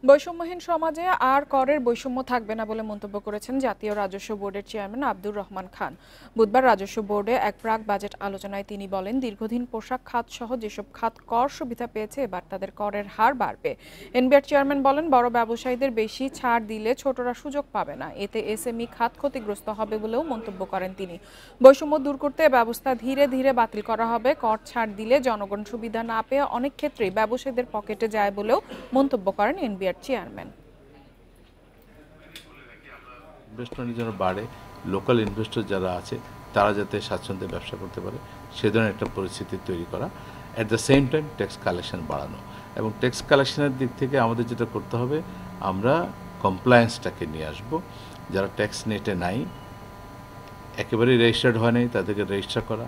বৈষম্যহীন সমাজে আর করের বৈষম্য থাকবে না বলে মন্তব্য করেছেন জাতীয় রাজস্ব বোর্ডের চেয়ারম্যান আব্দুর রহমান খান। বুধবার রাজস্ব বোর্ডে এক প্রাক বাজেট আলোচনায় তিনি বলেন, দীর্ঘদিন পোশাক খাত সহ যেসব খাত কর সুবিধা পেয়েছে এবার তাদের করের হার বাড়বে। এনবিআর চেয়ারম্যান বলেন, বড় ব্যবসায়ীদের বেশি ছাড় দিলে ছোটরা সুযোগ পাবে না, এতে এসএমই খাত ক্ষতিগ্রস্ত হবে বলেও মন্তব্য করেন তিনি। বৈষম্য দূর করতে ব্যবস্থা ধীরে ধীরে বাতিল করা হবে। কর ছাড় দিলে জনগণ সুবিধা না পেয়ে অনেক ক্ষেত্রেই ব্যবসায়ীদের পকেটে যায় বলেও মন্তব্য করেন এনবিআর চেয়ারম্যান। ইনভেস্টমেন্টের জন্য বাড়ে, লোকাল ইনভেস্টর যারা আছে তারা যাতে স্বাচ্ছন্দ্যে ব্যবসা করতে পারে সে ধরনের একটা পরিস্থিতি তৈরি করা। At the same time tax collection বাড়ানো, এবং ট্যাক্স কালেকশনের দিক থেকে আমাদের যেটা করতে হবে, আমরা কমপ্লায়েন্সটাকে নিয়ে আসবো। যারা ট্যাক্স নেটে নাই, একেবারেই রেজিস্টার্ড হয় নাই, তাদেরকে রেজিস্টার করা।